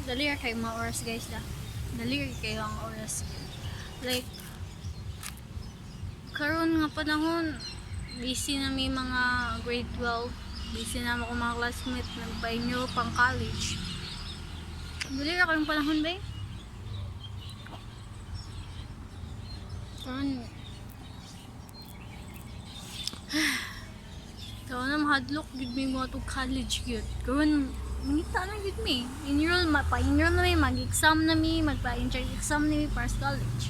dali ra kay mga oras guys da. Dali ra kay ang oras. Like karon nga panahon busy na may mga grade 12, busy na ako mga classmates nagpa-enroll pang college. Dali ra kayong panahon ba? Karon karon na mahadlok gid mi mo to college gyud. Karon mangita na gid mi. Enroll pa-enroll na mi, mag-exam na mi, magpa-exam na mi para sa college.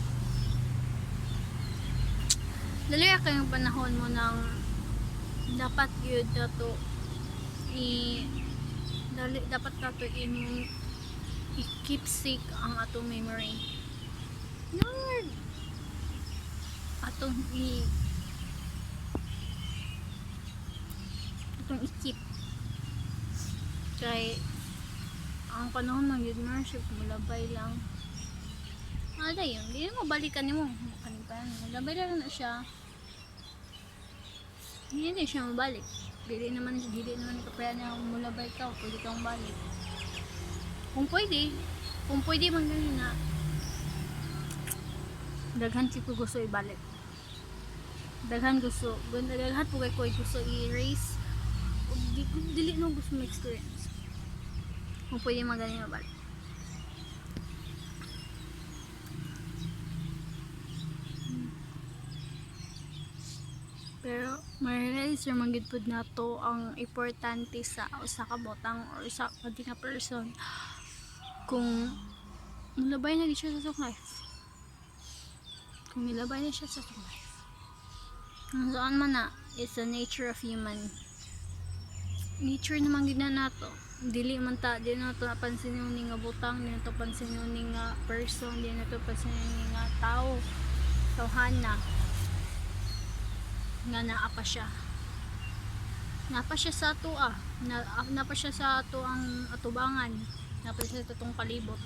Dali ra kayong panahon mo ng dapat yun na to dapat na to i-keep sick ang atong memory. Yun! Atong i-keep. Kay ang panahon ng partnership mulabay lang. Ano yun? Hindi mo balikan mo. Kanipan. Mulabay lang na siya. Hindi siya mabalik. Dili naman kapaya niya mulabay ka, pwede kang balik. Kung pwede man ganun na daghan si ko gusto ibalik. Daghan po kay ko gusto i-erase. Dili no gusto mo experience. Kung pwede man ganun mabalik. Pero ma-realize yung magid pud nato ang importante sa usa ka botang or sa pati ka person kung mulabay na siya sa life. Kung milabay na siya sa life. Ang saan man na, it's the nature of human. Nature naman gid na nato. Dili man ta, di na to napansin yung nga butang, di na to pansin yung nga person, di na to pansin yung nga tao. Tawhana nga naapa siya sa ato napa siya sa ato ang atubangan, napa siya sa atong palibot,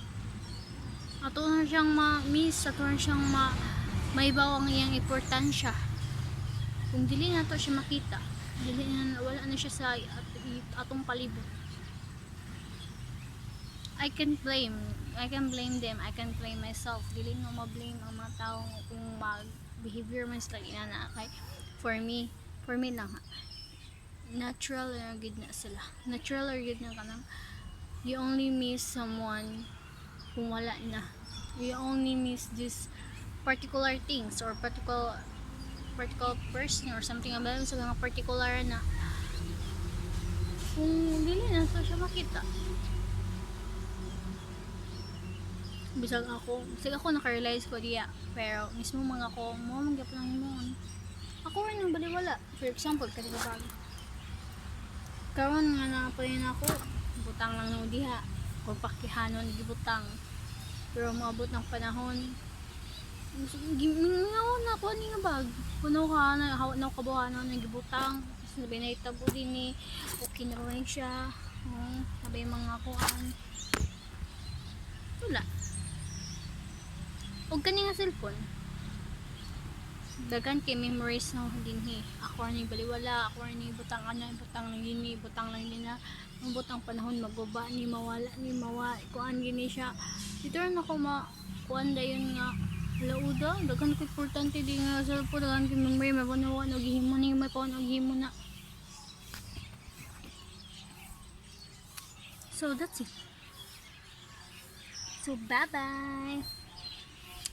ato na siyang ma-miss, ato na siyang maibaw ang iyang importansya. Kung dili na to siya makita, wala na siya sa atong palibot, I can blame them, I can blame myself. Dili mo ma-blame ang mga tao kung mag-behavior man sila inana. Kay for me lang natural na gid na sila. Natural or gid na kanang you only miss someone kung wala na. You only miss this particular things or particular person or something about sa mga particular na kung dili na so siya makita. Bisag ako naka-realize ko diya, pero mismo mga ko mo magyapon lang mo ako rin ang baliwala. For example, kanina bag karon nga napayin ako, butang lang nung diha kung pakihanon gibutang, pero maabot ng panahon gimingaw na ako ni nga bag puno ka na hawak na kabuhanon ng gibutang, sabi na itabo din ni okay na rin siya. Sabi mga kuan wala og kani nga cellphone dagan kay memories na dinhi. Ako ni baliwala, ako ni butang lang gini, butang lang din na ang butang panahon maguba ni mawala kuan gini siya. Dito rin ako kuan dayon nga lauda, dagan ko importante di nga cellphone, dagan ko memory mabunawa no gihimo ni may paon og gihimo na. So that's it. So bye bye.